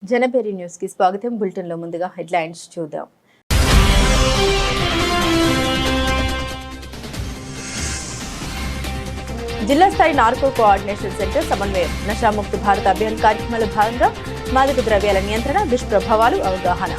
జనబేరి news కి స్వాగతం. Bulletin లో ముందుగా హెడ్లైన్స్ చూద్దాం. జిల్లా స్థాయి నార్కో కోఆర్డినేషన్ సెంటర్ సమన్వయం నషాముక్త భారత్ అభియాన్ కార్యక్రమంలో భాగంగా మాదక ద్రవ్యాల నియంత్రణ, దుష్ప్రభావాలు, అవగాహన.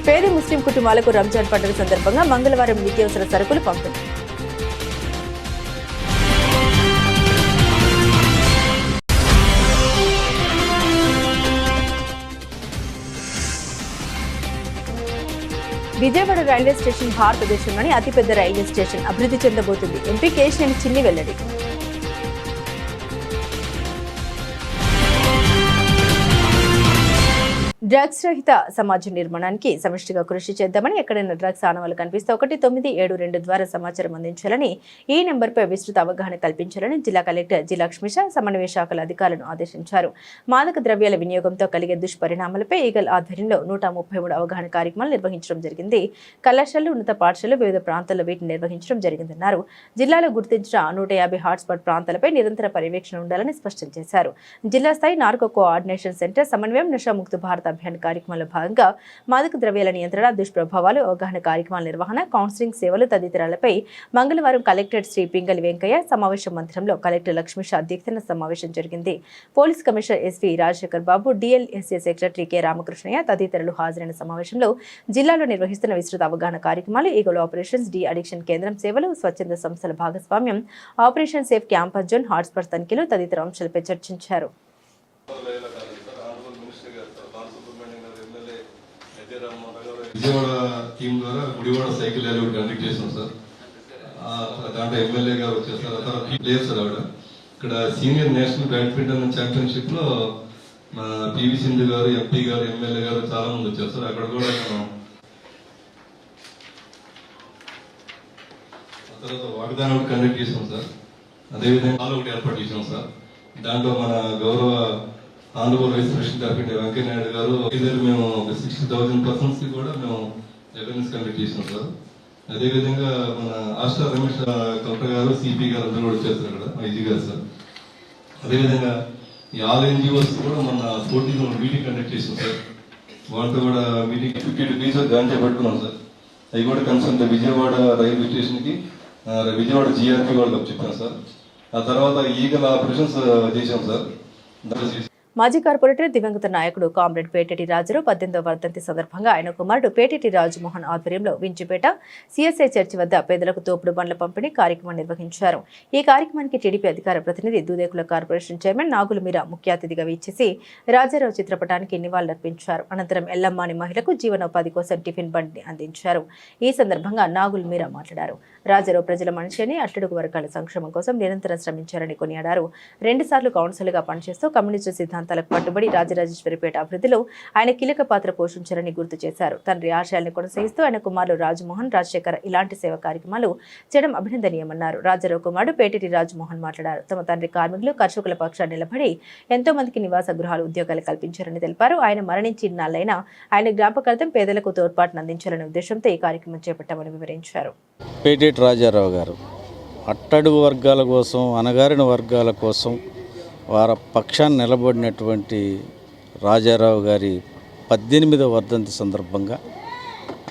పేద ముస్లిం కుటుంబాలకు రంజాన్ పండుగ సందర్భంగా మంగళవారం నిత్యావసర సరుకులు పంపిణీ. విజయవాడ రైల్వే స్టేషన్ భారతదేశంలోని అతిపెద్ద రైల్వే స్టేషన్ అభివృద్ధి చెందబోతుంది. ఎంపీ కేశినేని చిన్ని వెల్లడి. డ్రగ్స్ రహిత సమాజ నిర్మాణానికి సమిష్టిగా కృషి చేద్దామని, ఎక్కడైనా డ్రగ్స్ ఆనవాళ్లు కనిపిస్తే 1972 ద్వారా సమాచారం అందించాలని, ఈ నెంబర్పై విస్తృత అవగాహన కల్పించాలని జిల్లా కలెక్టర్ జి లక్ష్మీష సమన్వయ శాఖల అధికారులను ఆదేశించారు. మాదక ద్రవ్యాల వినియోగంతో కలిగే దుష్పరిణామాలపై ఈగల్ ఆధ్వర్యంలో 133 అవగాహన కార్యక్రమాలు నిర్వహించడం జరిగింది. కళాశాలలు, ఉన్నత పాఠశాలలు వివిధ ప్రాంతాల్లో వీటిని నిర్వహించడం జరిగిందన్నారు. జిల్లాలో గుర్తించిన 150 హాట్స్పాట్ ప్రాంతాలపై నిరంతర పర్యవేక్షణ ఉండాలని స్పష్టం చేశారు. జిల్లా స్థాయి నార్కో కోఆర్డినేషన్ సెంటర్ సమన్వయం నషాముక్త భారత్ అభియాన్ కార్యక్రమంలో భాగంగా మాదక ద్రవ్యాల నియంత్రణ, దుష్ప్రభావాలు, అవగాహన కార్యక్రమాల నిర్వహణ, కౌన్సిలింగ్ సేవలు తదితరాలపై మంగళవారం కలెక్టరేట్ శ్రీ పింగళి వెంకయ్య సమావేశ మందిరంలో కలెక్టర్ లక్ష్మీష అధ్యక్షతన సమావేశం జరిగింది. పోలీస్ కమిషనర్ ఎస్వి రాజశేఖర్ బాబు, డిఎల్ఎస్ఏ సెక్రటరీ కె రామకృష్ణయ్య తదితరులు హాజరైన సమావేశంలో జిల్లాలో నిర్వహిస్తున్న విస్తృత అవగాహన కార్యక్రమాలు, ఈగల్ ఆపరేషన్స్, డి అడిక్షన్ కేంద్రం సేవలు, స్వచ్ఛంద సంస్థల భాగస్వామ్యం, operation safe campus zone, hotspot తనిఖీలు తదితర అంశాలపై చర్చించారు. విజయవాడ టీం ద్వారా గుడివాడ సైకిల్ ర్యాలీ కండక్ట్ చేసాం సార్. దాంట్లో ఎమ్మెల్యే గారు వచ్చేసారు, తర్వాత ప్లేయర్స్ ఆవిడ. ఇక్కడ సీనియర్ నేషనల్ బ్యాడ్మింటన్ ఛాంపియన్షిప్ లో మా పివి సింధు గారు, ఎంపీ గారు, ఎమ్మెల్యే గారు చాలా మంది వచ్చారు సార్. అక్కడ కూడా తర్వాత వాగ్దానం కండక్ట్ చేసాం సార్. అదేవిధంగా హాల్ ఒకటి ఏర్పాటు చేసాం సార్. దాంట్లో మన గౌరవ Andhra Pradesh vice president doctor Venkaiah Naidu గారు మేము 60,000 పర్సన్స్ కూడా మేము అవేర్నెస్ కండక్ట్ చేసినాం సార్. అదేవిధంగా మన ఆస్టా రమేష్ కలెక్టర్ గారు, సిపి గారు అందరూ కూడా చేస్తారు అక్కడ, ఐజీ గారు సార్. అదేవిధంగా ఈ ఆల్ ఎన్జిఓస్ కూడా మన 14 మీటింగ్ కండక్ట్ చేసాం సార్. వాళ్ళతో కూడా మీటింగ్ 50 degrees జాయిన్ చేపట్టుకున్నాం సార్. అవి కూడా కన్సర్న్ విజయవాడ రైల్వే స్టేషన్ కి విజయవాడ జిఆర్పి వాళ్ళకి చెప్పాం సార్. ఆ తర్వాత ఈగల్ ఆపరేషన్స్ చేశాం సార్. మాజీ కార్పొరేటర్ దివంగత నాయకుడు కామ్రేడ్ పేటెటి రాజారావు 18వ వర్ధంతి సందర్భంగా ఆయన కుమారుడు పేటెటి రాజమోహన్ ఆధ్వర్యంలో వించిపేట సిఎస్ఐ చర్చి వద్ద పేదలకు తోపుడు బండ్ల పంపిణీ కార్యక్రమం నిర్వహించారు. ఈ కార్యక్రమానికి టీడీపీ అధికార ప్రతినిధి దూదేకుల కార్పొరేషన్ చైర్మన్ నాగుల మీరా ముఖ్య అతిథిగా విచ్చేసి రాజారావు చిత్రపటానికి నివాళులర్పించారు. అనంతరం ఎల్లమ్మాని మహిళకు జీవనోపాధి కోసం టిఫిన్ బండిని అందించారు. ఈ సందర్భంగా నాగుల మీరా మాట్లాడారు. రాజారావు ప్రజల మనిషి అని, అట్టడుగు వర్గాల సంక్షేమం కోసం నిరంతరం శ్రమించారని కొనియాడారు. 2 సార్లు కౌన్సిలర్గా పనిచేస్తూ కమ్యూనిస్టు సిద్ధాంతాలకు కట్టుబడి రాజరాజేశ్వరిపేట అభివృద్ధిలో ఆయన కీలక పాత్ర పోషించారని గుర్తు చేశారు. తండ్రి ఆశయాలను కొనసాగిస్తూ ఆయన కుమారులు రాజమోహన్, రాజశేఖర్ ఇలాంటి సేవా కార్యక్రమాలు చేయడం అభినందనీయమన్నారు. రాజారావు కుమారుడు పేటెటి రాజమోహన్ మాట్లాడారు. తమ తండ్రి కార్మికులు, కర్షకుల పక్షాన్ని నిలబడి ఎంతో మందికి నివాస గృహాలు, ఉద్యోగాలు కల్పించారని తెలిపారు. ఆయన మరణించి ఇన్నాళ్లైనా ఆయన జ్ఞాపకార్థం పేదలకు తోడ్పాటును అందించాలనే ఉద్దేశంతో ఈ కార్యక్రమం చేపట్టామని వివరించారు. పేటెటి రాజారావు గారు అట్టడుగు వర్గాల కోసం, అణగారిన వర్గాల కోసం వారి పక్షాన్ని నిలబడినటువంటి రాజారావు గారి 18వ వర్ధంతి సందర్భంగా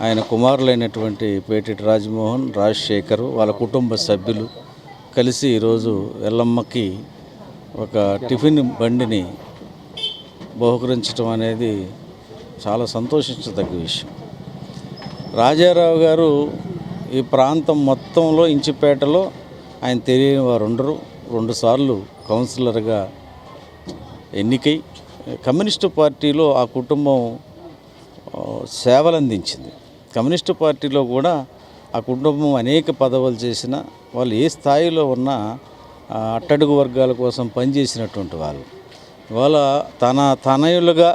ఆయన కుమారులైనటువంటి పేటెటి రాజమోహన్, రాజశేఖర్ వాళ్ళ కుటుంబ సభ్యులు కలిసి ఈరోజు ఎల్లమ్మకి ఒక టిఫిన్ బండిని బహుకరించడం అనేది చాలా సంతోషించదగ్గ విషయం. రాజారావు గారు ఈ ప్రాంతం మొత్తంలో ఇంచిపేటలో ఆయన తెలియని వారు ఉండరు. 2 సార్లు కౌన్సిలర్గా ఎన్నికై కమ్యూనిస్టు పార్టీలో ఆ కుటుంబం సేవలు అందించింది. కమ్యూనిస్టు పార్టీలో కూడా ఆ కుటుంబం అనేక పదవులు చేసిన వాళ్ళు ఏ స్థాయిలో ఉన్నా అట్టడుగు వర్గాల కోసం పనిచేసినటువంటి వాళ్ళు. ఇవాళ తన తనయులుగా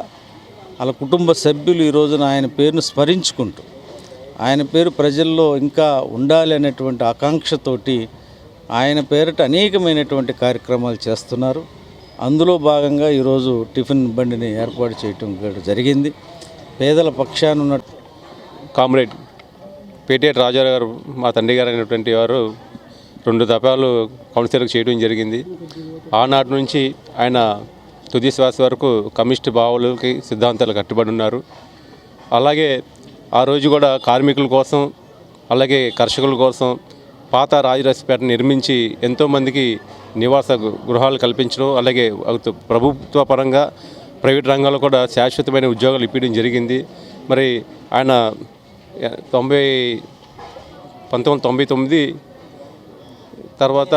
వాళ్ళ కుటుంబ సభ్యులు ఈ రోజున ఆయన పేరును స్మరించుకుంటూ, ఆయన పేరు ప్రజల్లో ఇంకా ఉండాలి అనేటువంటి ఆకాంక్షతోటి ఆయన పేరిట అనేకమైనటువంటి కార్యక్రమాలు చేస్తున్నారు. అందులో భాగంగా ఈరోజు టిఫిన్ బండిని ఏర్పాటు చేయటం జరిగింది. పేదల పక్షాన ఉన్న కామ్రేడ్ పేటేటి రాజారావు గారు మా తండ్రి గారు అయినటువంటి వారు 2 దఫాలు కౌన్సిలర్కి చేయడం జరిగింది. ఆనాటి నుంచి ఆయన తుది శ్వాస వరకు కమ్యూనిస్ట్ భావాలకి సిద్ధాంతాలు కట్టుబడి ఉన్నారు. అలాగే ఆ రోజు కూడా కార్మికుల కోసం అలాగే కర్షకుల కోసం పాత రాజరాజపేట నిర్మించి ఎంతోమందికి నివాస గృహాలు కల్పించడం, అలాగే ప్రభుత్వ పరంగా ప్రైవేట్ రంగంలో కూడా శాశ్వతమైన ఉద్యోగాలు ఇప్పించడం జరిగింది. మరి ఆయన 1999 తర్వాత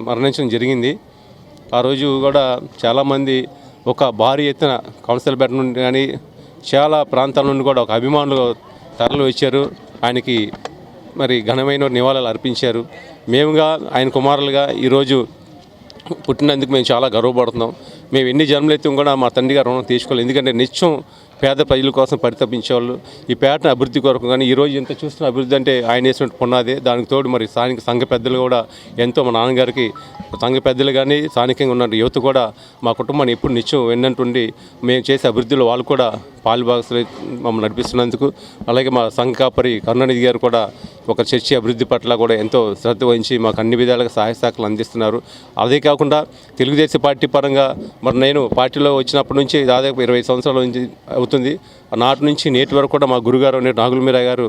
మరణించడం జరిగింది. ఆ రోజు కూడా చాలామంది ఒక భారీ ఎత్తున కౌన్సిల్పేట నుండి కానీ చాలా ప్రాంతాల నుండి కూడా ఒక అభిమానులు తరలి వచ్చారు. ఆయనకి మరి ఘనమైన నివాళులు అర్పించారు. మేముగా ఆయన కుమారులుగా ఈరోజు పుట్టినందుకు మేము చాలా గర్వపడుతున్నాం. మేము ఎన్ని జన్మలెత్తం కూడా మా తండ్రి గారు రుణం తీసుకోవాలి. ఎందుకంటే నిత్యం పేద ప్రజల కోసం పరితపించేవాళ్ళు. ఈ పేటను అభివృద్ధి కొరకు కానీ ఈరోజు ఎంత చూస్తున్న అభివృద్ధి అంటే ఆయన వేసినట్టు పునాదే. దానికి తోడు మరి స్థానిక సంఘ పెద్దలు కూడా ఎంతో, మా నాన్నగారికి సంఘ పెద్దలు కానీ స్థానికంగా ఉన్న యువత కూడా మా కుటుంబాన్ని ఎప్పుడు నిత్యం వెన్నంటుండి మేము చేసే అభివృద్ధిలో వాళ్ళు కూడా పాలుభాగస్తులు మమ్మల్ని నడిపిస్తున్నందుకు, అలాగే మా సంఘ కాపరి కరుణానిధి గారు కూడా ఒక చర్చి అభివృద్ధి పట్ల కూడా ఎంతో శ్రద్ధ వహించి మాకు అన్ని విధాలుగా సహాయ సహకారాలు అందిస్తున్నారు. అదే కాకుండా తెలుగుదేశం పార్టీ పరంగా మరి నేను పార్టీలో వచ్చినప్పటి నుంచి దాదాపు 20 సంవత్సరాల నుంచి అవుతుంది. నాటి నుంచి నేటి వరకు కూడా మా గురుగారు నాగుల మీరా గారు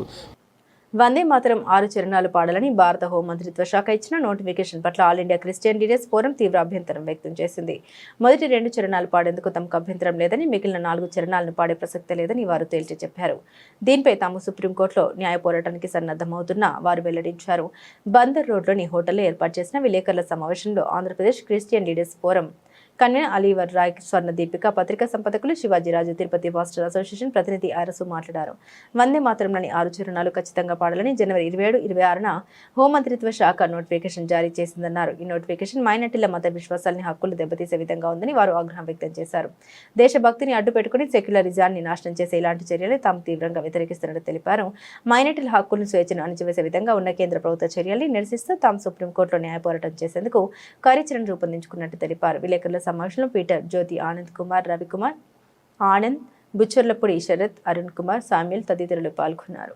వందే మాతరం 6 చరణాలు పాడాలని భారత హోంమంత్రిత్వ శాఖ ఇచ్చిన నోటిఫికేషన్ పట్ల all India Christian leaders forum తీవ్ర అభ్యంతరం వ్యక్తం చేసింది. మొదటి 2 చరణాలు పాడేందుకు తమకు అభ్యంతరం లేదని, మిగిలిన 4 చరణాలను పాడే ప్రసక్తే లేదని వారు తేల్చి చెప్పారు. దీనిపై తాము సుప్రీంకోర్టులో న్యాయ పోరాటానికి సన్నద్ధమవుతున్న వారు వెల్లడించారు. బందర్ రోడ్లోని హోటల్లో ఏర్పాటు చేసిన విలేకరుల సమావేశంలో Andhra Pradesh Christian leaders forum convener Oliver Roy, Swarna Deepika, పత్రికా సంపాదకులు శివాజీరాజు, తిరుపతి పాస్టర్ అసోసియేషన్ ప్రతినిధి అరసు మాట్లాడారు. వందే మాతరంలోని 6 చరణాలు ఖచ్చితంగా పాడాలని జనవరి 27, 26న హోంమంత్రిత్వ శాఖ నోటిఫికేషన్ జారీ చేసిందన్నారు. ఈ నోటిఫికేషన్ మైనార్టీల మత విశ్వాసాలని, హక్కులు దెబ్బతీసే విధంగా ఉందని వారు ఆగ్రహం వ్యక్తం చేశారు. దేశభక్తిని అడ్డు పెట్టుకుని సెక్యులరిజాన్ని నాశనం చేసే ఇలాంటి చర్యలు తాము తీవ్రంగా వ్యతిరేకిస్తున్నట్టు తెలిపారు. మైనార్టీల హక్కులను, స్వేచ్ఛను అణిచివేసే విధంగా ఉన్న కేంద్ర ప్రభుత్వ చర్యల్ని నిరసిస్తూ తాము సుప్రీంకోర్టులో న్యాయ పోరాటం చేసేందుకు కార్యాచరణ రూపొందించుకున్నట్టు తెలిపారు. విలేకరుల సమావేశంలో పీటర్, జ్యోతి, ఆనంద్ కుమార్, రవికుమార్, ఆనంద్, బుచ్చర్లపూడి శరత్, అరుణ్ కుమార్, సామ్యుల్ తదితరులు పాల్గొన్నారు.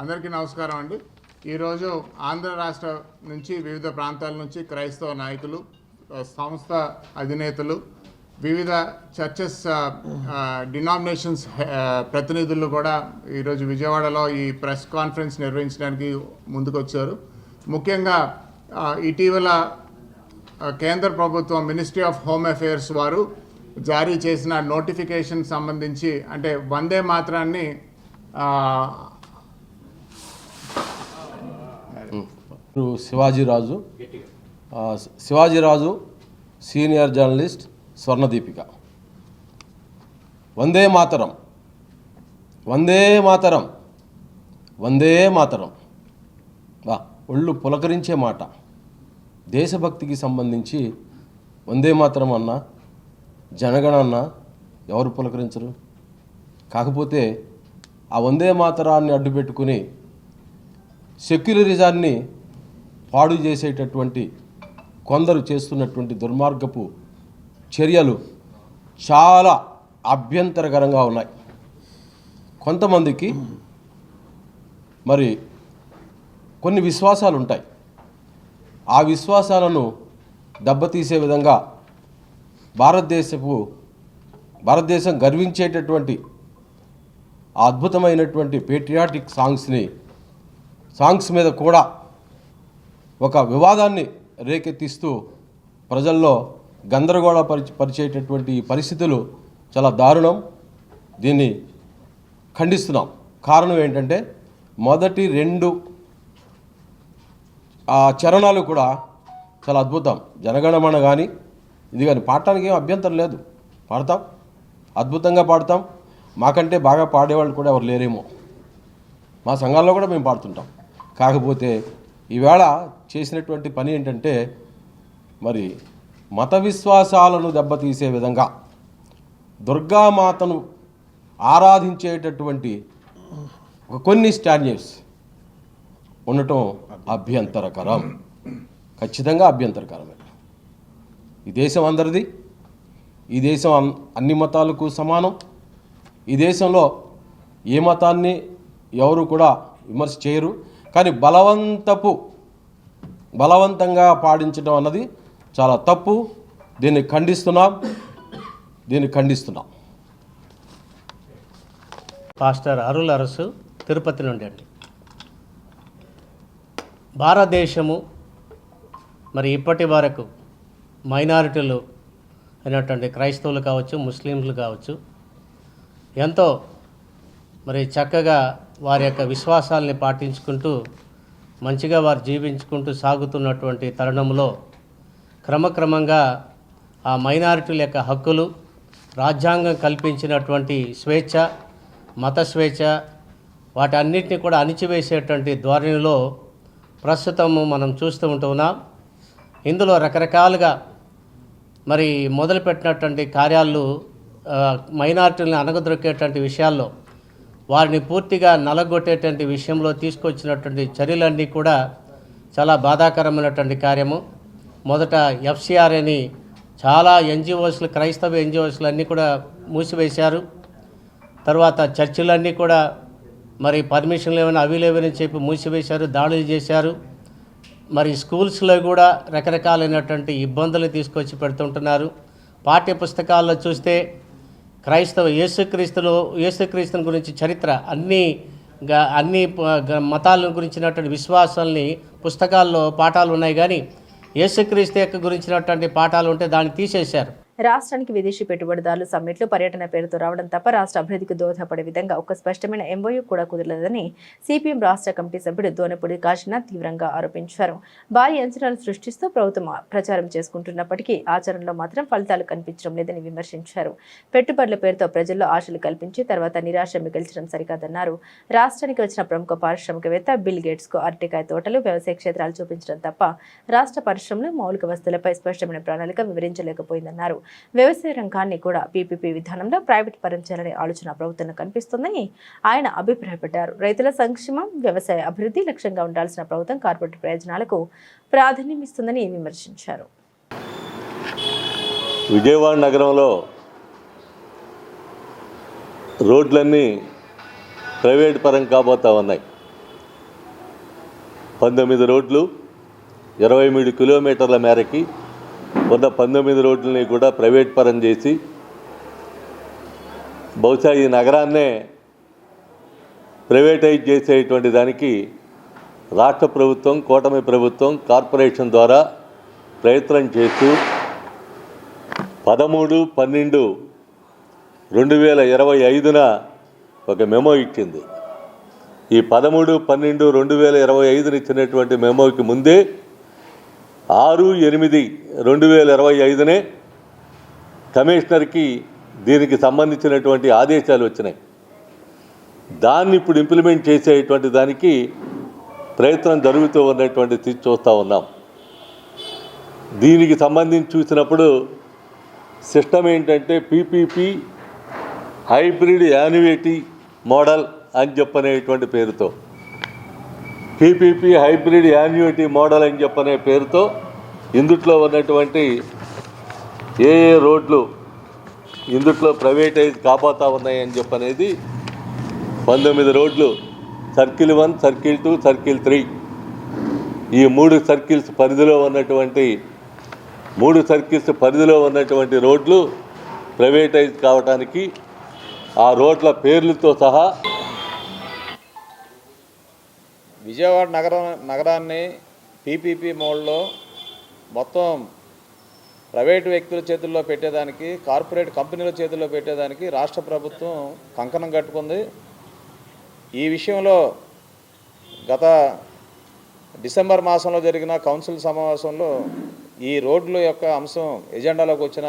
అందరికీ నమస్కారం అండి. ఈరోజు ఆంధ్ర రాష్ట్ర నుంచి వివిధ ప్రాంతాల నుంచి క్రైస్తవ నాయకులు, సంస్థ అధినేతలు, వివిధ చర్చెస్ డినామినేషన్స్ ప్రతినిధులు కూడా ఈరోజు విజయవాడలో ఈ ప్రెస్ కాన్ఫరెన్స్ నిర్వహించడానికి ముందుకొచ్చారు. ముఖ్యంగా ఇటీవల కేంద్ర ప్రభుత్వం మినిస్ట్రీ ఆఫ్ హోమ్ అఫేర్స్ వారు జారీ చేసిన నోటిఫికేషన్ సంబంధించి, అంటే వందే మాతరాన్ని శివాజీరాజు సీనియర్ జర్నలిస్ట్, స్వర్ణదీపిక. వందే మాతరం, వందే మాతరం, వందే మాతరం. ఒళ్ళు పులకరించే మాట. దేశభక్తికి సంబంధించి వందే మాతరం అన్నా, జనగణ అన్నా ఎవరు పులకరించరు? కాకపోతే ఆ వందే మాతరాన్ని అడ్డుపెట్టుకుని సెక్యులరిజాన్ని పాడు చేసేటటువంటి కొందరు చేస్తున్నటువంటి దుర్మార్గపు చర్యలు చాలా అభ్యంతరకరంగా ఉన్నాయి. కొంతమందికి మరి కొన్ని విశ్వాసాలు ఉంటాయి. ఆ విశ్వాసాలను దెబ్బతీసే విధంగా భారతదేశం గర్వించేటటువంటి అద్భుతమైనటువంటి పేట్రియాటిక్ సాంగ్స్ మీద కూడా ఒక వివాదాన్ని రేకెత్తిస్తూ ప్రజల్లో గందరగోళ పరిచేటటువంటి పరిస్థితులు చాలా దారుణం. దీన్ని ఖండిస్తున్నాం. కారణం ఏంటంటే మొదటి 2 చరణాలు కూడా చాలా అద్భుతం. జనగణమన కానీ ఇది కానీ పాడటానికి ఏం అభ్యంతరం లేదు, పాడతాం, అద్భుతంగా పాడతాం. మాకంటే బాగా పాడేవాళ్ళు కూడా ఎవరు లేరేమో. మా సంఘాల్లో కూడా మేము పాడుతుంటాం. కాకపోతే ఈవేళ చేసినటువంటి పని ఏంటంటే మరి మత విశ్వాసాలను దెబ్బతీసే విధంగా దుర్గామాతను ఆరాధించేటటువంటి కొన్ని స్టాండర్డ్స్ ఉండటం అభ్యంతరకరం, ఖచ్చితంగా అభ్యంతరకరమే. ఈ దేశం అందరిది, ఈ దేశం అన్ని మతాలకు సమానం. ఈ దేశంలో ఏ మతాన్ని ఎవరు కూడా విమర్శ చేయరు. కానీ బలవంతంగా పాటించడం అన్నది చాలా తప్పు. దీన్ని ఖండిస్తున్నాం. పాస్టర్ అరుల్ అరసు తిరుపతి నుండి అండి. భారతదేశము మరి ఇప్పటి వరకు మైనారిటీలు అయినటువంటి క్రైస్తవులు కావచ్చు, ముస్లింలు కావచ్చు, ఎంతో మరి చక్కగా వారి యొక్క విశ్వాసాలని పాటించుకుంటూ మంచిగా వారు జీవించుకుంటూ సాగుతున్నటువంటి తరుణంలో క్రమక్రమంగా ఆ మైనారిటీల యొక్క హక్కులు, రాజ్యాంగం కల్పించినటువంటి స్వేచ్ఛ, మత స్వేచ్ఛ, వాటన్నిటిని కూడా అణిచివేసేటువంటి ధోరణిలో ప్రస్తుతము మనం చూస్తూ ఉంటున్నాం. ఇందులో రకరకాలుగా మరి మొదలుపెట్టినటువంటి కార్యాలు మైనారిటీలను అణగదొక్కేటువంటి విషయాల్లో వారిని పూర్తిగా నలగొట్టేటువంటి విషయంలో తీసుకొచ్చినటువంటి చర్యలన్నీ కూడా చాలా బాధాకరమైనటువంటి కార్యము. మొదట ఎఫ్సిఆర్ అని చాలా ఎన్జిఓస్లు, క్రైస్తవ ఎన్జిఓస్లు అన్నీ కూడా మూసివేశారు. తర్వాత చర్చిలన్నీ కూడా మరి పర్మిషన్లు ఏమైనా అవి లేవని చెప్పి మూసివేశారు, దాడులు చేశారు. మరి స్కూల్స్లో కూడా రకరకాలైనటువంటి ఇబ్బందులు తీసుకొచ్చి పెడుతుంటున్నారు. పాఠ్య పుస్తకాల్లో చూస్తే యేసుక్రీస్తుని గురించి చరిత్ర అన్ని మతాల గురించినటువంటి విశ్వాసాలని పుస్తకాల్లో పాఠాలు ఉన్నాయి, కానీ యేసుక్రీస్తు యొక్క గురించినటువంటి పాఠాలు ఉంటే దాన్ని తీసేశారు. రాష్ట్రానికి విదేశీ పెట్టుబడిదారులు సమ్మిట్లు పర్యటన పేరుతో రావడం తప్ప రాష్ట్ర అభివృద్ధికి దోహదపడే విధంగా ఒక స్పష్టమైన ఎంఓయూ కూడా కుదరలేదని సిపిఎం రాష్ట్ర కమిటీ సభ్యుడు దోనపూడి కాశీనాథ్ తీవ్రంగా ఆరోపించారు. భారీ అంచనాలు సృష్టిస్తూ ప్రభుత్వం ప్రచారం చేసుకుంటున్నప్పటికీ ఆచరణలో మాత్రం ఫలితాలు కనిపించడం లేదని విమర్శించారు. పెట్టుబడుల పేరుతో ప్రజల్లో ఆశలు కల్పించి తర్వాత నిరాశ మిగిల్చడం సరికాదన్నారు. రాష్ట్రానికి వచ్చిన ప్రముఖ పారిశ్రామికవేత్త బిల్ గేట్స్ కు అరటికాయ తోటలు, వ్యవసాయ క్షేత్రాలు చూపించడం తప్ప రాష్ట్ర పరిశ్రమలు, మౌలిక వస్తువులపై స్పష్టమైన ప్రణాళిక వివరించలేకపోయిందన్నారు. వ్యవసాయ రంగాన్ని కూడా పీపీపీ విధానంలో ప్రైవేట్ పరం చేయాలనే ఆలోచన ప్రభుత్వం కనిపిస్తుందని ఆయన అభిప్రాయపడ్డారు. రైతుల సంక్షేమం, వ్యవసాయ అభివృద్ధి లక్ష్యంగా ఉండాల్సిన ప్రభుత్వం కార్పొరేట్ ప్రయోజనాలకు ప్రాధాన్యం ఇస్తుందని విమర్శించారు. విజయవాడ నగరంలో రోడ్లన్నీ ప్రైవేట్ పరం కాబోతా ఉన్నాయి. 19 రోడ్లు 23 కిలోమీటర్ల మేరకి ఉన్న 19 రోడ్లని కూడా ప్రైవేట్ పరం చేసి బహుశా ఈ నగరాన్నే ప్రైవేటైజ్ చేసేటువంటి దానికి రాష్ట్ర ప్రభుత్వం, కూటమి ప్రభుత్వం కార్పొరేషన్ ద్వారా ప్రయత్నం చేస్తూ 13/12/2025న ఒక మెమో ఇచ్చింది. ఈ 13/12/2025 ఇచ్చినటువంటి మెమోకి ముందే 6/8/2025 కమిషనర్కి దీనికి సంబంధించినటువంటి ఆదేశాలు వచ్చినాయి. దాన్ని ఇప్పుడు ఇంప్లిమెంట్ చేసేటువంటి దానికి ప్రయత్నం జరుగుతూ ఉన్నటువంటి స్థితి చూస్తూ ఉన్నాం. దీనికి సంబంధించి చూసినప్పుడు సిస్టమ్ ఏంటంటే పీపీపీ హైబ్రిడ్ యాన్యుటీ మోడల్ అని చెప్పనేటువంటి పేరుతో, పీపీపీ హైబ్రిడ్ యాన్యుటీ మోడల్ అని చెప్పనే పేరుతో ఇందుట్లో ఉన్నటువంటి ఏ రోడ్లు ఇందుట్లో ప్రైవేటైజ్ కాబోతా ఉన్నాయని చెప్పనేది 19 రోడ్లు, సర్కిల్ 1, సర్కిల్ 2, సర్కిల్ 3 ఈ 3 సర్కిల్స్ పరిధిలో ఉన్నటువంటి రోడ్లు ప్రైవేటైజ్ కావడానికి ఆ రోడ్ల పేర్లతో సహా విజయవాడ నగరాన్ని పీపీపీ మోడ్లో మొత్తం ప్రైవేటు వ్యక్తుల చేతుల్లో పెట్టేదానికి, కార్పొరేట్ కంపెనీల చేతుల్లో పెట్టేదానికి రాష్ట్ర ప్రభుత్వం కంకణం కట్టుకుంది. ఈ విషయంలో గత డిసెంబర్ మాసంలో జరిగిన కౌన్సిల్ సమావేశంలో ఈ రోడ్ల యొక్క అంశం ఎజెండాలోకి వచ్చిన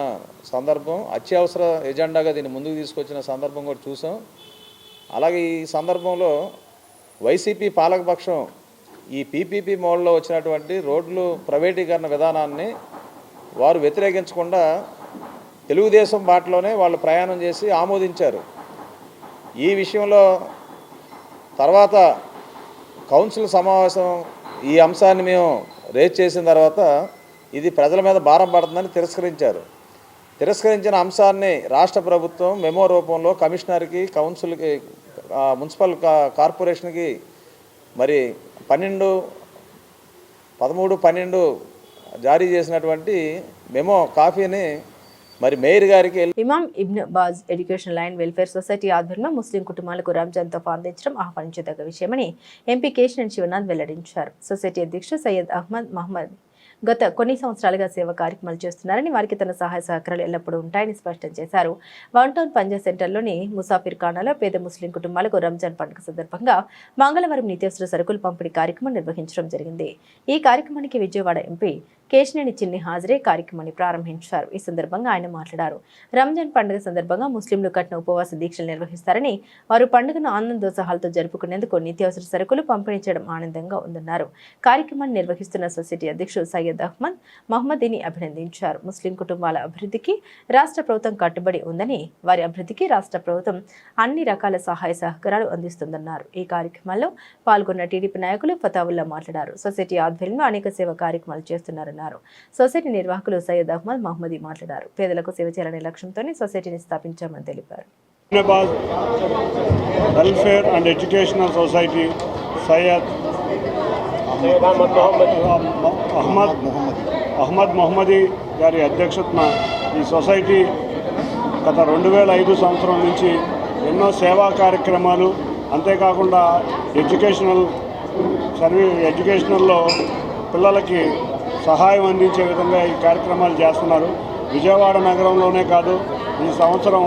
సందర్భం, అత్యవసర ఎజెండాగా దీన్ని ముందుకు తీసుకొచ్చిన సందర్భం కూడా చూసాం. అలాగే ఈ సందర్భంలో వైసీపీ పాలకపక్షం ఈ పీపీపీ మోడ్లో వచ్చినటువంటి రోడ్లు ప్రైవేటీకరణ విధానాన్ని వారు వ్యతిరేకించకుండా తెలుగుదేశం బాటలోనే వాళ్ళు ప్రయాణం చేసి ఆమోదించారు. ఈ విషయంలో తర్వాత కౌన్సిల్ సమావేశం ఈ అంశాన్ని మేము రేజ్ చేసిన తర్వాత ఇది ప్రజల మీద భారం పడుతుందని తిరస్కరించారు. తిరస్కరించిన అంశాన్ని రాష్ట్ర ప్రభుత్వం మెమో రూపంలో కమిషనర్కి, కౌన్సిల్కి, మున్సిపల్ కార్పొరేషన్కి మరి 13/12 జారీ చేసినటువంటి మెమో కాపీని మరి మేయర్ గారికి ఇమాం ఇబ్న్ బాజ్ ఎడ్యుకేషన్ లైన్ వెల్ఫేర్ సొసైటీ ఆధ్వర్యంలో ముస్లిం కుటుంబాలకు రంజాన్ తోఫా అందించడం ఆహ్వానించదగ్గ విషయమని ఎంపీ కేశినేని శివనాథ్ వెల్లడించారు. సొసైటీ అధ్యక్షుడు సయ్యద్ అహ్మద్ మహమ్మద్ గత కొన్ని సంవత్సరాలుగా సేవా కార్యక్రమాలు చేస్తున్నారని, వారికి తన సహాయ సహకారాలు ఎల్లప్పుడూ ఉంటాయని స్పష్టం చేశారు. వన్ టౌన్ పంజా సెంటర్లోని ముసాఫిర్ ఖానాలో పేద ముస్లిం కుటుంబాలకు రంజాన్ పండుగ సందర్భంగా మంగళవారం నిత్యావసర సరుకులు పంపిణీ కార్యక్రమం నిర్వహించడం జరిగింది. ఈ కార్యక్రమానికి విజయవాడ ఎంపీ కేశినేని చిన్ని హాజరై కార్యక్రమాన్ని ప్రారంభించారు. ఈ సందర్భంగా ఆయన మాట్లాడారు. రంజాన్ పండుగ సందర్భంగా ముస్లింలు కఠిన ఉపవాస దీక్షలు నిర్వహిస్తారని, వారు పండుగను ఆనందోత్సాహాలతో జరుపుకునేందుకు నిత్యావసర సరుకులు పంపిణీ చేయడం ఆనందంగా ఉందన్నారు. కార్యక్రమాన్ని నిర్వహిస్తున్న సొసైటీ అధ్యక్షుడు సయ్యద్ అహ్మద్ మహమ్మదీని అభినందించారు. ముస్లిం కుటుంబాల అభివృద్ధికి రాష్ట్ర ప్రభుత్వం కట్టుబడి ఉందని, వారి అభివృద్ధికి రాష్ట్ర ప్రభుత్వం అన్ని రకాల సహాయ సహకారాలు అందిస్తుందన్నారు. ఈ కార్యక్రమంలో పాల్గొన్న టీడీపీ నాయకులు ఫతావుల్లా మాట్లాడారు. సొసైటీ ఆధ్వర్యంలో అనేక సేవా కార్యక్రమాలు చేస్తున్నారు. సొసైటీ నిర్వాహకులు సయ్యద్ అహ్మద్ మహమ్మదీ మాట్లాడారు. పేదలకు సేవ చేయాలనే లక్ష్యంతోనే సొసైటీని స్థాపించామని తెలిపారు. Welfare and educational society Syed Ahmed Mohammadi గారి అధ్యక్షతన ఈ సొసైటీ గత 2005 సంవత్సరం నుంచి ఎన్నో సేవా కార్యక్రమాలు, అంతేకాకుండా ఎడ్యుకేషనల్లో పిల్లలకి సహాయం అందించే విధంగా ఈ కార్యక్రమాలు చేస్తున్నారు. విజయవాడ నగరంలోనే కాదు, ఈ సంవత్సరం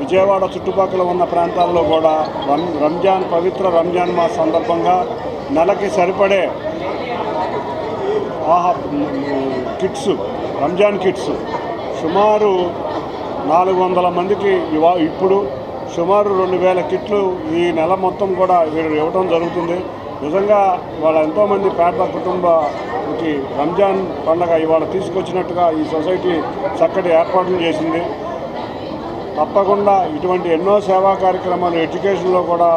విజయవాడ చుట్టుపక్కల ఉన్న ప్రాంతాల్లో కూడా పవిత్ర రంజాన్ మాస సందర్భంగా నెలకి సరిపడే రంజాన్ కిట్స్ సుమారు 400 మందికి ఇప్పుడు సుమారు 2000 కిట్లు ఈ నెల మొత్తం కూడా వీరు ఇవ్వడం జరుగుతుంది. నిజంగా వాళ్ళ ఎంతోమంది పేద కుటుంబానికి రంజాన్ పండుగ ఇవాళ తీసుకొచ్చినట్టుగా ఈ సొసైటీ చక్కటి ఏర్పాట్లు చేసింది. తప్పకుండా ఇటువంటి ఎన్నో సేవా కార్యక్రమాలు ఎడ్యుకేషన్లో కూడా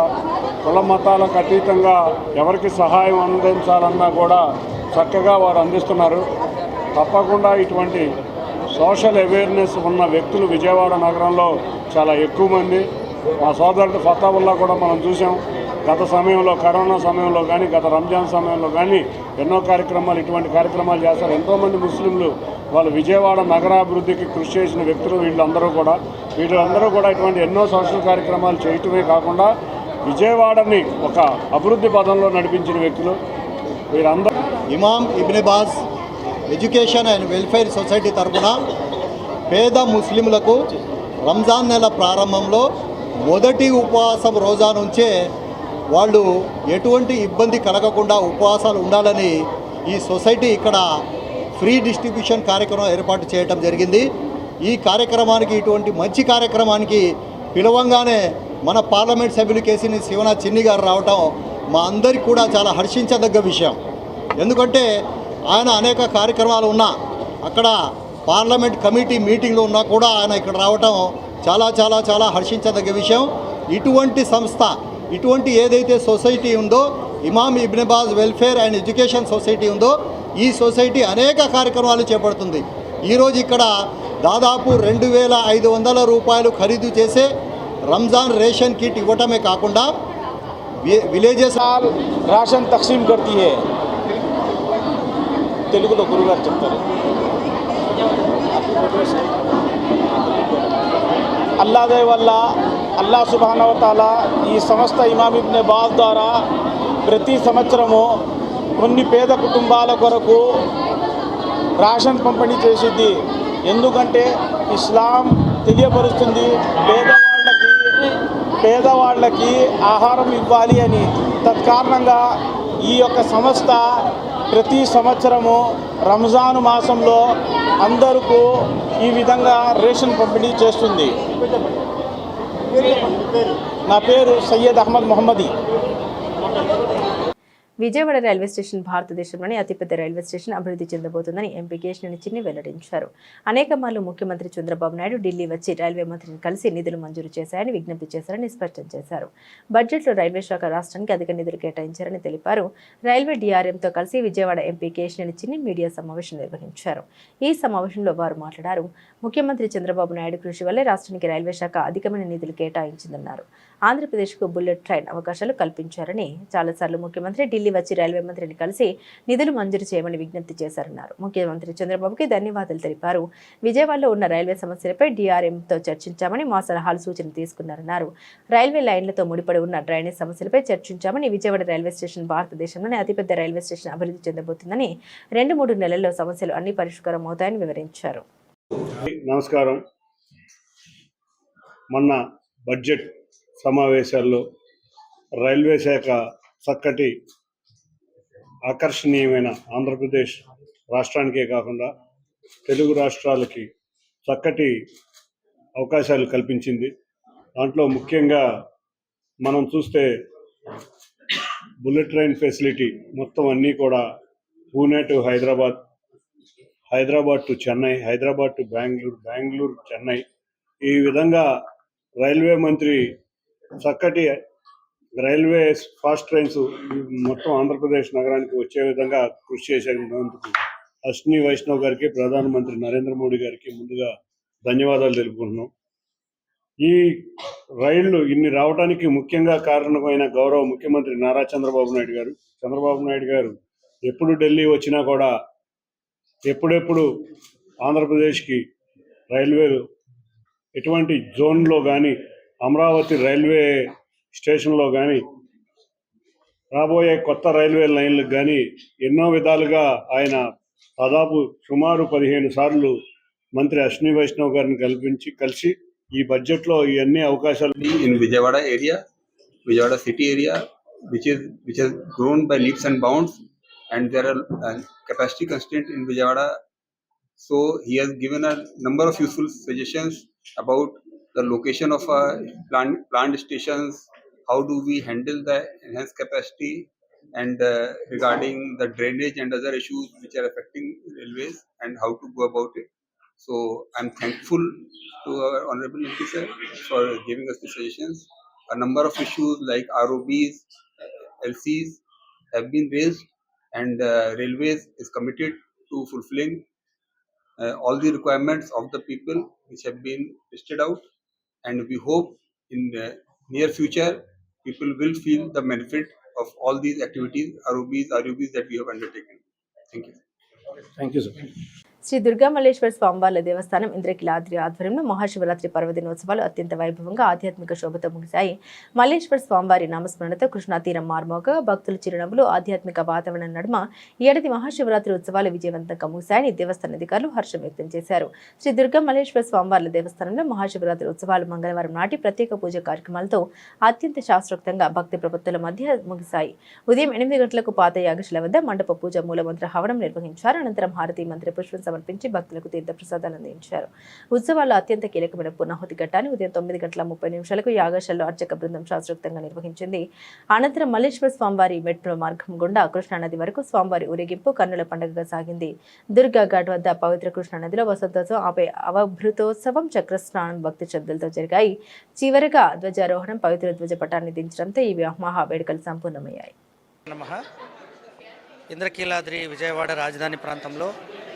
కుల మతాలకు అతీతంగా ఎవరికి సహాయం అందించాలన్నా కూడా చక్కగా వారు అందిస్తున్నారు. తప్పకుండా ఇటువంటి సోషల్ అవేర్నెస్ ఉన్న వ్యక్తులు విజయవాడ నగరంలో చాలా ఎక్కువ మంది. మా సోదరుడు ఫతావుల్లా కూడా మనం చూసాం. గత సమయంలో, కరోనా సమయంలో కానీ, గత రంజాన్ సమయంలో కానీ ఎన్నో కార్యక్రమాలు, ఇటువంటి కార్యక్రమాలు చేస్తారు. ఎంతోమంది ముస్లింలు వాళ్ళు విజయవాడ నగరాభివృద్ధికి కృషి చేసిన వ్యక్తులు వీళ్ళందరూ కూడా ఇటువంటి ఎన్నో సోషల్ కార్యక్రమాలు చేయటమే కాకుండా విజయవాడని ఒక అభివృద్ధి పదంలో నడిపించిన వ్యక్తులు వీరందరూ. Imam Ibn Baz education and welfare society తరఫున పేద ముస్లింలకు రంజాన్ నెల ప్రారంభంలో మొదటి ఉపవాసం రోజా నుంచే వాళ్ళు ఎటువంటి ఇబ్బంది కలగకుండా ఉపవాసాలు ఉండాలని ఈ సొసైటీ ఇక్కడ ఫ్రీ డిస్ట్రిబ్యూషన్ కార్యక్రమం ఏర్పాటు చేయడం జరిగింది. ఈ కార్యక్రమానికి, ఇటువంటి మంచి కార్యక్రమానికి పిలవంగానే మన పార్లమెంట్ సభ్యులు కేసీని శివనాథ్ చిన్ని గారు రావటం మా అందరికీ కూడా చాలా హర్షించదగ్గ విషయం. ఎందుకంటే ఆయన అనేక కార్యక్రమాలు ఉన్నా, అక్కడ పార్లమెంట్ కమిటీ మీటింగ్లు ఉన్నా కూడా ఆయన ఇక్కడ రావటం చాలా చాలా చాలా హర్షించదగ్గ విషయం. ఇటువంటి సంస్థ, ఇటువంటి ఏదైతే సొసైటీ ఉందో, Imam Ibn Baz welfare and education society ఉందో, ఈ సొసైటీ అనేక కార్యక్రమాలు చేపడుతుంది. ఈరోజు ఇక్కడ దాదాపు 2500 రూపాయలు ఖరీదు చేసే రంజాన్ రేషన్ కిట్ ఇవ్వటమే కాకుండా విలేజెస్ రాషన్ తక్సీమ్ కర్తీ హై. తెలుగులో గురుగారు చెప్తారు. అల్లా దయ వల్ల అల్లా సుబ్హానహు వ తఆలా ఈ సంస్థ ఇమాం ఇబ్న్ బాజ్ ద్వారా ప్రతి సంవత్సరము కొన్ని పేద కుటుంబాల కొరకు రేషన్ పంపిణీ చేసిద్ది. ఎందుకంటే ఇస్లాం తెలియపరుస్తుంది పేదవాళ్ళకి ఆహారం ఇవ్వాలి అని. తత్కారణంగా ఈ యొక్క సంస్థ ప్రతి సంవత్సరము రంజాన్ మాసంలో అందరికీ ఈ విధంగా రేషన్ పంపిణీ చేస్తుంది. నా పేరు సయ్యద్ అహ్మద్ మొహమ్మదీ. విజయవాడ రైల్వే స్టేషన్ భారతదేశంలోని అతిపెద్ద రైల్వే స్టేషన్ అభివృద్ధి చెందబోతుందని ఎంపీ కేశినేని చిన్ని వెల్లడించారు. అనేక మార్లు ముఖ్యమంత్రి చంద్రబాబు నాయుడు ఢిల్లీ వచ్చి రైల్వే మంత్రిని కలిసి నిధులు మంజూరు చేశారని విజ్ఞప్తి చేశారని స్పష్టం చేశారు. బడ్జెట్లో రైల్వే శాఖ రాష్ట్రానికి అధిక నిధులు కేటాయించారని తెలిపారు. రైల్వే DRMతో కలిసి విజయవాడ ఎంపీ కేశినేని చిన్ని మీడియా సమావేశం నిర్వహించారు. ఈ సమావేశంలో వారు మాట్లాడారు. ముఖ్యమంత్రి చంద్రబాబు నాయుడు కృషి వల్లే రాష్ట్రానికి రైల్వే శాఖ అధికమైన నిధులు కేటాయించిందన్నారు. ఆంధ్రప్రదేశ్కు బుల్లెట్ ట్రైన్ అవకాశాలు కల్పించారని, చాలాసార్లు ముఖ్యమంత్రి ఢిల్లీ వచ్చి రైల్వే మంత్రిని కలిసి నిధులు మంజూరు చేయమని విజ్ఞప్తి చేశారన్నారు. ముఖ్యమంత్రి చంద్రబాబుకి ధన్యవాదాలు తెలిపారు. విజయవాడలో ఉన్న రైల్వే సమస్యలపై DRMతో చర్చించామని, మా సలహాలు సూచనలు తీసుకున్నారన్నారు. రైల్వే లైన్లతో ముడిపడి ఉన్న డ్రైనేజ్ సమస్యలపై చర్చించామని, విజయవాడ రైల్వే స్టేషన్ భారతదేశంలోనే అతిపెద్ద రైల్వే స్టేషన్ అభివృద్ధి చెందబోతుందని, 2-3 నెలల్లో సమస్యలు అన్ని పరిష్కారం అవుతాయని వివరించారు. నమస్కారం. మొన్న బడ్జెట్ సమావేశాల్లో రైల్వే శాఖ చక్కటి ఆకర్షణీయమైన ఆంధ్రప్రదేశ్ రాష్ట్రానికే కాకుండా తెలుగు రాష్ట్రాలకి చక్కటి అవకాశాలు కల్పించింది. దాంట్లో ముఖ్యంగా మనం చూస్తే బుల్లెట్ ట్రైన్ ఫెసిలిటీ మొత్తం అన్నీ కూడా Pune to Hyderabad, Hyderabad to Chennai, Hyderabad to Bengaluru, Bengaluru Chennai, ఈ విధంగా రైల్వే మంత్రి చక్కటి రైల్వే ఫాస్ట్ ట్రైన్స్ మొత్తం ఆంధ్రప్రదేశ్ నగరానికి వచ్చే విధంగా కృషి చేసేందుకు అశ్విని వైష్ణవ్ గారికి, ప్రధానమంత్రి నరేంద్ర మోడీ గారికి ముందుగా ధన్యవాదాలు తెలుపుకుంటున్నాం. ఈ రైళ్లు ఇన్ని రావడానికి ముఖ్యంగా కారణమైన గౌరవ ముఖ్యమంత్రి నారా చంద్రబాబు నాయుడు గారు ఎప్పుడు ఢిల్లీ వచ్చినా కూడా ఎప్పుడెప్పుడు ఆంధ్రప్రదేశ్కి రైల్వేలు ఎటువంటి జోన్లో కానీ, అమరావతి రైల్వే స్టేషన్లో కానీ, రాబోయే కొత్త రైల్వే లైన్లకు కానీ ఎన్నో విధాలుగా ఆయన దాదాపు సుమారు 15 సార్లు మంత్రి అశ్విని వైష్ణవ్ గారిని కలిసి ఈ బడ్జెట్లో ఇవన్నీ అవకాశాలు in Vijayawada area, Vijayawada city area, which has grown by leaps and bounds, and there are capacity constraints in Vijayawada. So he has given a number of useful suggestions about the location of planned stations, how do we handle the enhanced capacity, and regarding the drainage and other issues which are affecting railways and how to go about it. So I'm thankful to our Honorable MP sir for giving us the suggestions. A number of issues like ROBs, LCs have been raised, and Railways is committed to fulfilling all the requirements of the people which have been listed out, and we hope in the near future people will feel the benefit of all these activities, ROBs that we have undertaken. Thank you. Thank you, sir. Shri Durga Malleswara స్వామివార్ల దేవస్థానం ఇంద్రకీలాద్రి ఆధ్వర్యంలో మహాశివరాత్రి పర్వదినోత్సవాలు అత్యంత వైభవంగా ఆధ్యాత్మిక శోభతో ముగిశాయి. మల్లేశ్వర స్వామివారి నామస్మరణతో కృష్ణా తీరం మార్మోగా భక్తుల చిరునవ్వులు ఆధ్యాత్మిక వాతావరణం నడుమ ఏడాది మహాశివరాత్రి ఉత్సవాలు విజయవంతంగా ముగిశాయని దేవస్థాన అధికారులు హర్షం వ్యక్తం చేశారు. శ్రీ దుర్గా మల్లేశ్వర స్వామివార్ల దేవస్థానంలో మహాశివరాత్రి ఉత్సవాలు మంగళవారం నాటి ప్రత్యేక పూజ కార్యక్రమాలతో అత్యంత శాస్త్రోక్తంగా భక్తి ప్రపత్తుల మధ్య ముగిశాయి. ఉదయం 8 గంటలకు పాత యాగశిల వద్ద మండప పూజ మూలమంత్ర హవనం నిర్వహించారు. అనంతరం హారతి మంత్రి పుష్పం సమర్పించి భక్తులకు తీర్థ ప్రసాదాలు అందించారు. ఉత్సవాల్లో అత్యంత కీలకమైన పూర్ణాహుతి ఘట్టాన్ని ఉదయం 9:30 యాగశాలలో అర్చక బృందం శాస్త్రోక్తంగా నిర్వహించింది. అనంతరం మల్లేశ్వర స్వామివారి మెట్రో మార్గం గుండా కృష్ణానది వరకు స్వామివారి ఊరేగింపు కన్నుల పండుగగా సాగింది. దుర్గా ఘాట్ వద్ద పవిత్ర కృష్ణానదిలో వసంతోత్సవం, ఆపై అవభృతోత్సవం, చక్రస్నానం భక్తి శ్రద్ధలతో జరిగాయి. చివరగా ధ్వజారోహణం, పవిత్ర ధ్వజ పటాన్ని దించడంతో ఈ మహా వేడుకలు సంపూర్ణమయ్యాయి. ఇంద్రకీలాద్రి విజయవాడ రాజధాని ప్రాంతంలో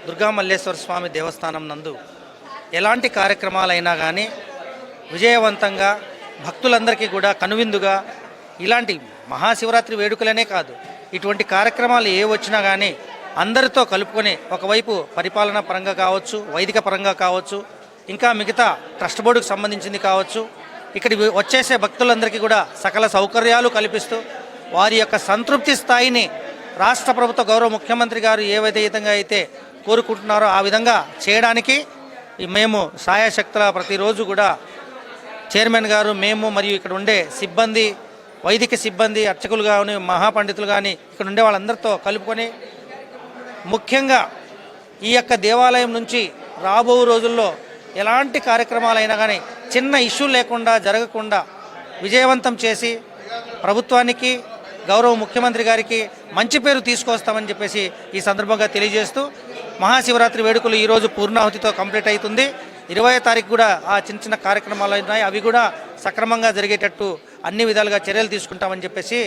దుర్గా మల్లేశ్వర స్వామి దేవస్థానం నందు ఎలాంటి కార్యక్రమాలైనా కానీ విజయవంతంగా భక్తులందరికీ కూడా కనువిందుగా, ఇలాంటి మహాశివరాత్రి వేడుకలనే కాదు, ఇటువంటి కార్యక్రమాలు ఏ వచ్చినా కానీ అందరితో కలుపుకొని ఒకవైపు పరిపాలనా పరంగా కావచ్చు, వైదిక పరంగా కావచ్చు, ఇంకా మిగతా ట్రస్ట్ బోర్డుకు సంబంధించింది కావచ్చు, ఇక్కడికి వచ్చేసే భక్తులందరికీ కూడా సకల సౌకర్యాలు కల్పిస్తూ వారి యొక్క సంతృప్తి స్థాయిని రాష్ట్ర ప్రభుత్వ గౌరవ ముఖ్యమంత్రి గారు ఏ విధంగా అయితే కోరుకుంటున్నారో ఆ విధంగా చేయడానికి మేము సాయశక్తుల ప్రతిరోజు కూడా చైర్మన్ గారు, మేము మరియు ఇక్కడ ఉండే సిబ్బంది, వైదిక సిబ్బంది, అర్చకులు కానీ, మహాపండితులు కానీ ఇక్కడ ఉండే వాళ్ళందరితో కలుపుకొని ముఖ్యంగా ఈ యొక్క దేవాలయం నుంచి రాబో రోజుల్లో ఎలాంటి కార్యక్రమాలైనా కానీ చిన్న ఇష్యూ లేకుండా జరగకుండా విజయవంతం చేసి ప్రభుత్వానికి గౌరవ ముఖ్యమంత్రి గారికి మంచి పేరు తీసుకొస్తామని చెప్పేసి ఈ సందర్భంగా తెలియజేస్తూ మహాశివరాత్రి వేడుకలు ఈరోజు పూర్ణాహుతితో కంప్లీట్ అవుతుంది. 20వ తారీఖు కూడా ఆ చిన్న చిన్న కార్యక్రమాలు ఉన్నాయి, అవి కూడా సక్రమంగా జరిగేటట్టు అన్ని విధాలుగా చర్యలు తీసుకుంటామని చెప్పేసి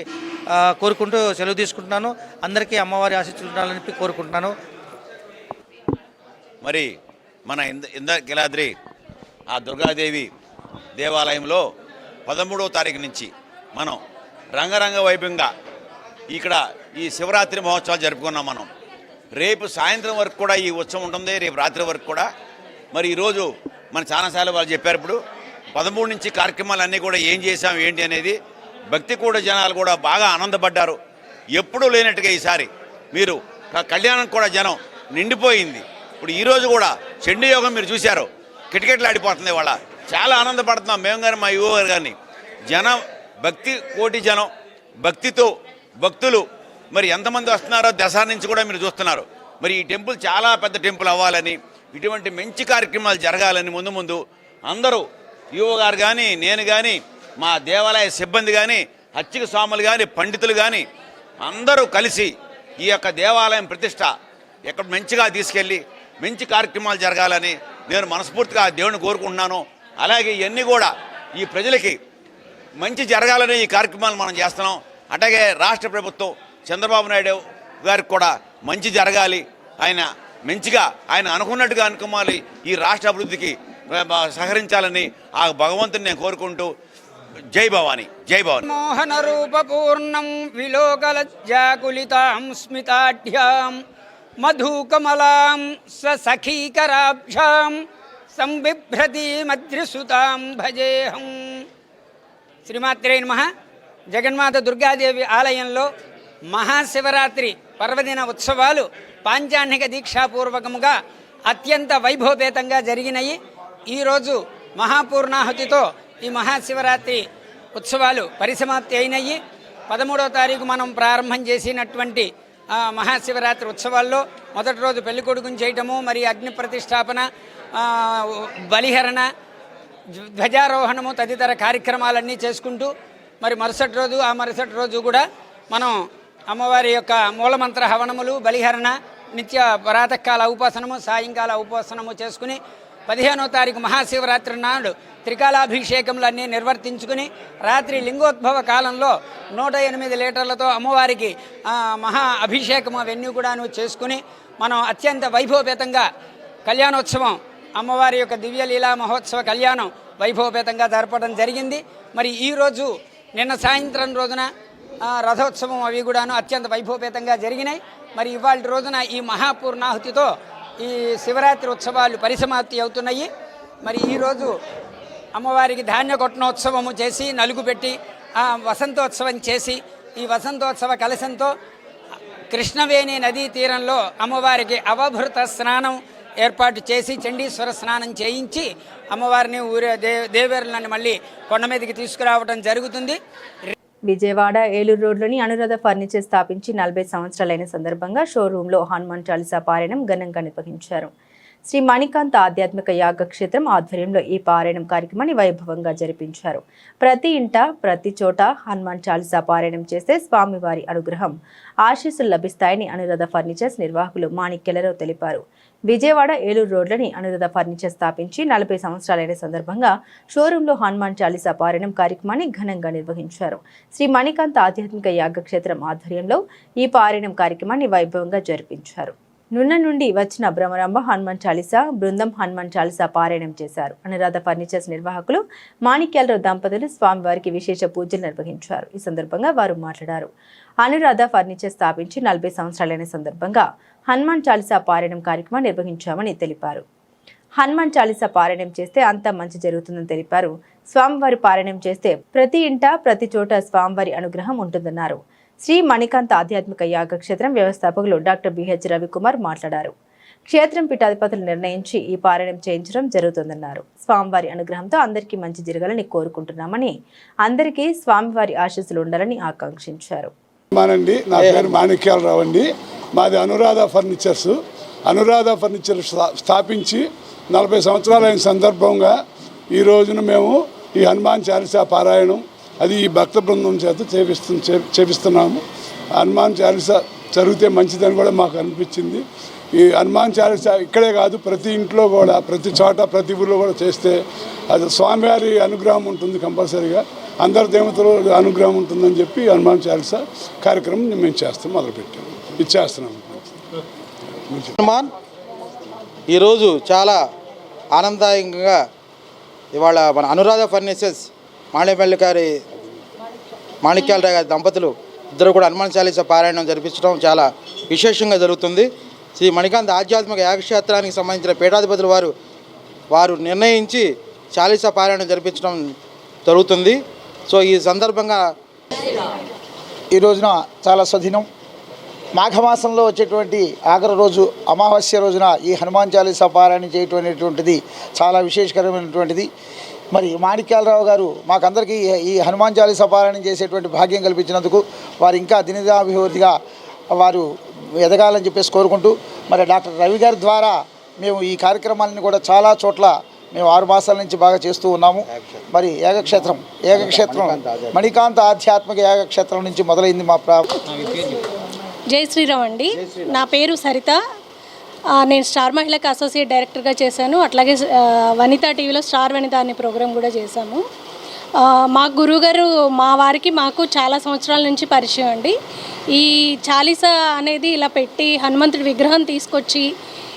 కోరుకుంటూ సెలవు తీసుకుంటున్నాను. అందరికీ అమ్మవారి ఆశీస్సులు ఉండాలని కోరుకుంటున్నాను. మరి మన ఇంద్రకీలాద్రి ఆ దుర్గాదేవి దేవాలయంలో 13వ తారీఖు నుంచి మనం రంగరంగ వైభవంగా ఇక్కడ ఈ శివరాత్రి మహోత్సవాలు జరుపుకున్నాం. మనం రేపు సాయంత్రం వరకు కూడా ఈ ఉత్సవం ఉంటుంది, రేపు రాత్రి వరకు కూడా. మరి ఈరోజు మన చాలాసార్లు వాళ్ళు చెప్పారు, ఇప్పుడు 13 నుంచి కార్యక్రమాలు అన్నీ కూడా ఏం చేశాం ఏంటి అనేది భక్తి కూడా జనాలు కూడా బాగా ఆనందపడ్డారు. ఎప్పుడూ లేనట్టుగా ఈసారి మీరు కళ్యాణం కూడా జనం నిండిపోయింది. ఇప్పుడు ఈరోజు కూడా చండీ యోగం మీరు చూశారు, కిటకిటలాడిపోతుంది. వాళ్ళ చాలా ఆనందపడుతున్నాం మేము కానీ మా యువ గారు కానీ. జనం భక్తి కోటి జనం భక్తితో భక్తులు మరి ఎంతమంది వస్తున్నారో దసరా నుంచి కూడా మీరు చూస్తున్నారు. మరి ఈ టెంపుల్ చాలా పెద్ద టెంపుల్ అవ్వాలని, ఇటువంటి మంచి కార్యక్రమాలు జరగాలని ముందు ముందు అందరూ యువ గారు కానీ నేను కానీ మా దేవాలయ సిబ్బంది కానీ అర్చక స్వాములు కానీ పండితులు కానీ అందరూ కలిసి ఈ యొక్క దేవాలయం ప్రతిష్ట ఎక్కడ మంచిగా తీసుకెళ్ళి మంచి కార్యక్రమాలు జరగాలని నేను మనస్ఫూర్తిగా దేవుని కోరుకుంటున్నాను. అలాగే ఇవన్నీ కూడా ఈ ప్రజలకి మంచి జరగాలని ఈ కార్యక్రమాలు మనం చేస్తున్నాం. అట్లాగే రాష్ట్ర ప్రభుత్వం చంద్రబాబు నాయుడు గారికి కూడా మంచి జరగాలి, ఆయన మంచిగా ఆయన అనుకున్నట్టుగా అనుకోవాలి, ఈ రాష్ట్ర అభివృద్ధికి సహకరించాలని ఆ భగవంతుని నేను కోరుకుంటూ జై భవాని జై భవాని. మోహన రూపపూర్ణం విలోకలజ్జాకులితాం స్మితాఢ్యాం మధుకమలాం సఖీకరాభ్యాం సంబిభ్రతి మద్రిసుతాం భజేహం. శ్రీమాత్రే నమః. జగన్మాత దుర్గాదేవి ఆలయంలో మహాశివరాత్రి పర్వదిన ఉత్సవాలు పాంచాన్నిక దీక్షాపూర్వకముగా అత్యంత వైభవపేతంగా జరిగినాయి. ఈరోజు మహాపూర్ణాహుతితో ఈ మహాశివరాత్రి ఉత్సవాలు పరిసమాప్తి అయినాయి. 13వ తారీఖు మనం ప్రారంభం చేసినటువంటి మహాశివరాత్రి ఉత్సవాల్లో మొదటి రోజు పెళ్లికొడుకుని చేయటము, మరి అగ్ని ప్రతిష్టాపన, బలిహరణ, ధ్వజారోహణము తదితర కార్యక్రమాలన్నీ చేసుకుంటూ మరి మరుసటి రోజు కూడా మనం అమ్మవారి యొక్క మూలమంత్ర హవనములు, బలిహరణ, నిత్య ప్రాతకాల ఉపాసనము, సాయంకాల ఉపాసనము చేసుకుని 15వ తారీఖు మహాశివరాత్రి నాడు త్రికాలాభిషేకములన్నీ నిర్వర్తించుకుని రాత్రి లింగోద్భవ కాలంలో 108 లీటర్లతో అమ్మవారికి మహా అభిషేకము అవన్నీ కూడాను చేసుకుని మనం అత్యంత వైభవపేతంగా కళ్యాణోత్సవం అమ్మవారి యొక్క దివ్యలీలా మహోత్సవ కళ్యాణం వైభవపేతంగా జరపడం జరిగింది. మరి ఈరోజు నిన్న సాయంత్రం రోజున రథోత్సవం అవి కూడాను అత్యంత వైభవపేతంగా జరిగినాయి. మరి ఇవాళ రోజున ఈ మహాపూర్ణాహుతితో ఈ శివరాత్రి ఉత్సవాలు పరిసమాప్తి అవుతున్నాయి. మరి ఈరోజు అమ్మవారికి ధాన్య కొట్టనోత్సవము చేసి నలుగు పెట్టి వసంతోత్సవం చేసి ఈ వసంతోత్సవ కలశంతో కృష్ణవేణి నదీ తీరంలో అమ్మవారికి అవభృత స్నానం ఏర్పాటు చేసి చండీశ్వర స్నానం చేయించి అమ్మవారిని దేవేరులను మళ్ళీ కొండ మీదకి తీసుకురావడం జరుగుతుంది. విజయవాడ ఏలూరు రోడ్లోని అనురాధ ఫర్నిచర్ స్థాపించి 40 సంవత్సరాలైన సందర్భంగా షోరూంలో హనుమాన్ చాలీసా పారాయణం ఘనంగా నిర్వహించారు. శ్రీ మణికాంత ఆధ్యాత్మిక యాగ క్షేత్రం ఆధ్వర్యంలో ఈ పారాయణం కార్యక్రమాన్ని వైభవంగా జరిపించారు. ప్రతి ఇంట ప్రతి చోట హనుమాన్ చాలీసా పారాయణం చేస్తే స్వామివారి అనుగ్రహం ఆశీస్సులు లభిస్తాయని అనురాధ ఫర్నిచర్స్ నిర్వాహకులు మాణిక్యలరావు తెలిపారు. విజయవాడ ఏలూరు రోడ్లని అనురాధ ఫర్నిచర్ స్థాపించి 40 సంవత్సరాలైన సందర్భంగా షోరూంలో హనుమాన్ చాలీసా పారాయణం కార్యక్రమాన్ని ఘనంగా నిర్వహించారు. శ్రీ మణికాంత ఆధ్యాత్మిక యాగ క్షేత్రం ఆధ్వర్యంలో ఈ పారాయణం కార్యక్రమాన్ని వైభవంగా జరిపించారు. నున్న నుండి వచ్చిన భ్రమరాంబ హనుమాన్ చాలీసా బృందం హనుమాన్ చాలీసా పారాయణం చేశారు. అనురాధ ఫర్నిచర్స్ నిర్వాహకులు మాణిక్యాలరావు దంపతులు స్వామివారికి విశేష పూజలు నిర్వహించారు. ఈ సందర్భంగా వారు మాట్లాడారు. అనురాధ ఫర్నిచర్ స్థాపించి 40 సంవత్సరాలైన సందర్భంగా హనుమాన్ చాలీసా పారాయణం కార్యక్రమం నిర్వహించామని తెలిపారు. హనుమాన్ చాలీసా పారాయణం చేస్తే అంత మంచి జరుగుతుందని తెలిపారు. స్వామివారి పారాయణం చేస్తే ప్రతి ఇంట ప్రతి చోట స్వామివారి అనుగ్రహం ఉంటుందన్నారు. శ్రీ మణికాంత ఆధ్యాత్మిక యాగ క్షేత్రం వ్యవస్థాపకులు డాక్టర్ బిహెచ్ రవికుమార్ మాట్లాడారు. క్షేత్రం పీఠాధిపతులు నిర్ణయించి ఈ పారాయణం చేయించడం జరుగుతుందన్నారు. స్వామివారి అనుగ్రహంతో అందరికీ మంచి జరగాలని కోరుకుంటున్నామని, అందరికీ స్వామివారి ఆశీస్సులు ఉండాలని ఆకాంక్షించారు. నా పేరు మాణిక్యాలరావు అండి. మాది అనురాధ ఫర్నిచర్స్. అనురాధ ఫర్నిచర్ స్థాపించి 40 సంవత్సరాలైన సందర్భంగా ఈ రోజున మేము ఈ హనుమాన్ చాలీసా పారాయణం అది ఈ భక్త బృందం చేత చేపిస్తున్నాము. హనుమాన్ చాలీసా జరిగితే మంచిదని కూడా మాకు అనిపించింది. ఈ హనుమాన్ చాలీసా ఇక్కడే కాదు, ప్రతి ఇంట్లో కూడా, ప్రతి చోట, ప్రతి ఊళ్ళో కూడా చేస్తే అది స్వామివారి అనుగ్రహం ఉంటుంది. కంపల్సరీగా అందరి దేవతలు అనుగ్రహం ఉంటుందని చెప్పి హనుమాన్ చాలీసా కార్యక్రమం మేము మొదలుపెట్టాము. ఇచ్చేస్తున్నాము. హనుమాన్ ఈరోజు చాలా ఆనందదాయకంగా ఇవాళ మన అనురాధ ఫర్నిచర్స్ మాణిపల్లి గారి మాణిక్యాలరావు గారి దంపతులు ఇద్దరు కూడా హనుమాన్ చాలీసా పారాయణం జరిపించడం చాలా విశేషంగా జరుగుతుంది. శ్రీ మణికాంత్ ఆధ్యాత్మిక యాగక్షేత్రానికి సంబంధించిన పీఠాధిపతులు వారు నిర్ణయించి చాలీసా పారాయణం జరిపించడం జరుగుతుంది. సో ఈ సందర్భంగా ఈ రోజున చాలా స్వదినం, మాఘమాసంలో వచ్చేటువంటి ఆఖరి రోజు అమావాస్య రోజున ఈ హనుమాన్ చాలీసా పారాయణం చేయటం అనేటువంటిది చాలా విశేషకరమైనటువంటిది. మరి మాణిక్యాలరావు గారు మాకందరికీ ఈ హనుమాన్ చాలీసా పారాయణం చేసేటువంటి భాగ్యం కల్పించినందుకు వారు ఇంకా దినదాభివృద్ధిగా వారు ఎదగాలని చెప్పేసి కోరుకుంటూ, మరి డాక్టర్ రవి గారి ద్వారా మేము ఈ కార్యక్రమాలను కూడా చాలా చోట్ల మేము 6 మాసాల నుంచి బాగా చేస్తూ ఉన్నాము. మరి యాగక్షేత్రం మణికాంత్ ఆధ్యాత్మిక యాగక్షేత్రం నుంచి మొదలైంది మా జై శ్రీరామ్ అండి. నా పేరు సరిత. నేను స్టార్ మహిళకి అసోసియేట్ డైరెక్టర్గా చేశాను. అట్లాగే వనితా టీవీలో స్టార్ వనిత అనే ప్రోగ్రాం కూడా చేశాము. మా గురువుగారు మాకు చాలా సంవత్సరాల నుంచి పరిచయం అండి. ఈ చాలీసా అనేది ఇలా పెట్టి హనుమంతుడి విగ్రహం తీసుకొచ్చి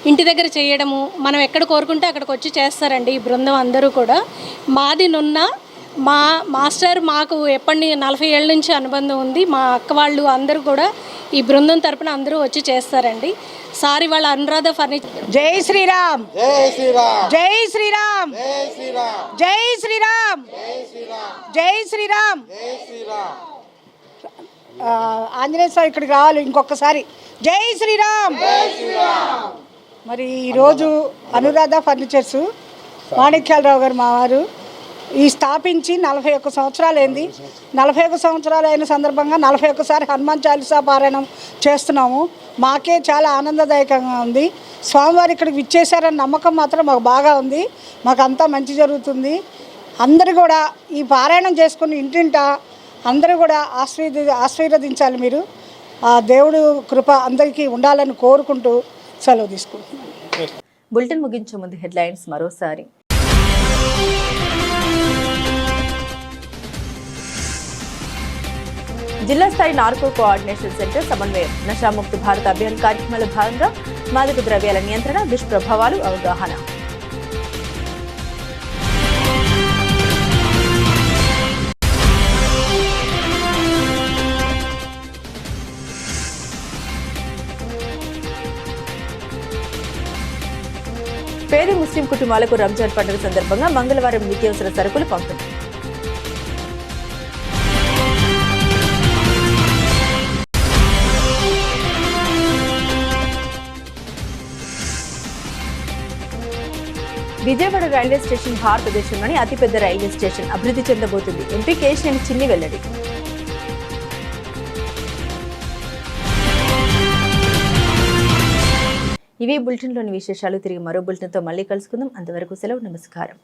ఇంటి దగ్గర చేయడము, మనం ఎక్కడ కోరుకుంటే అక్కడికి వచ్చి చేస్తారండి ఈ బృందం అందరూ కూడా. మాది నున్న మా మాస్టర్ మాకు ఎప్పటి 40 ఏళ్ళ నుంచి అనుబంధం ఉంది. మా అక్క వాళ్ళు అందరూ కూడా ఈ బృందం తరపున అందరూ వచ్చి చేస్తారండి. సారీ వాళ్ళ అనురాధ ఫర్నిచర్. జై శ్రీరామ్, జై శ్రీరామ్, జై శ్రీరామ్, జై శ్రీరామ్, జై శ్రీరామ్, జై శ్రీరామ్. ఆంజనేయ స్వామి ఇక్కడికి రావాలి ఇంకొకసారి. జై శ్రీరామ్. మరి ఈరోజు అనురాధ ఫర్నిచర్స్ మాణిక్యాలరావు గారు మావారు ఈ స్థాపించి 41 సంవత్సరాలు అయింది. 41 సంవత్సరాలు అయిన సందర్భంగా 41సారి హనుమాన్ చాలీసా పారాయణం చేస్తున్నాము. మాకే చాలా ఆనందదాయకంగా ఉంది. స్వామివారు ఇక్కడికి విచ్చేశారని నమ్మకం మాత్రం మాకు బాగా ఉంది. మాకు అంతా మంచి జరుగుతుంది. అందరూ కూడా ఈ పారాయణం చేసుకుని ఇంటింట అందరూ కూడా ఆశీర్వదించాలి. మీరు ఆ దేవుడు కృప అందరికీ ఉండాలని కోరుకుంటూ సెలవు తీసుకుంటున్నాను. బులెటిన్ ముగించే ముందు హెడ్లైన్స్ మరోసారి. జిల్లా స్థాయి నార్కో కోఆర్డినేషన్ సెంటర్ సమన్వయం, నషాముక్త భారత్ అభియాన్ కార్యక్రమంలో భాగంగా మాదక ద్రవ్యాల నియంత్రణ, దుష్ప్రభావాలు అవగాహన. పేద ముస్లిం కుటుంబాలకు రంజాన్ పండుగ సందర్భంగా మంగళవారం నిత్యావసర సరుకులు పంపిణీ. విజయవాడ రైల్వే స్టేషన్ భారతదేశంలోని అతిపెద్ద రైల్వే స్టేషన్ అభివృద్ధి చెందబోతుంది. ఎంపీ కేశినేని చిన్ని వెల్లడి. ఇవి బులెటిన్లోని విశేషాలు. తిరిగి మరో బులెటిన్తో మళ్ళీ కలుసుకుందాం. అంతవరకు సెలవు. నమస్కారం.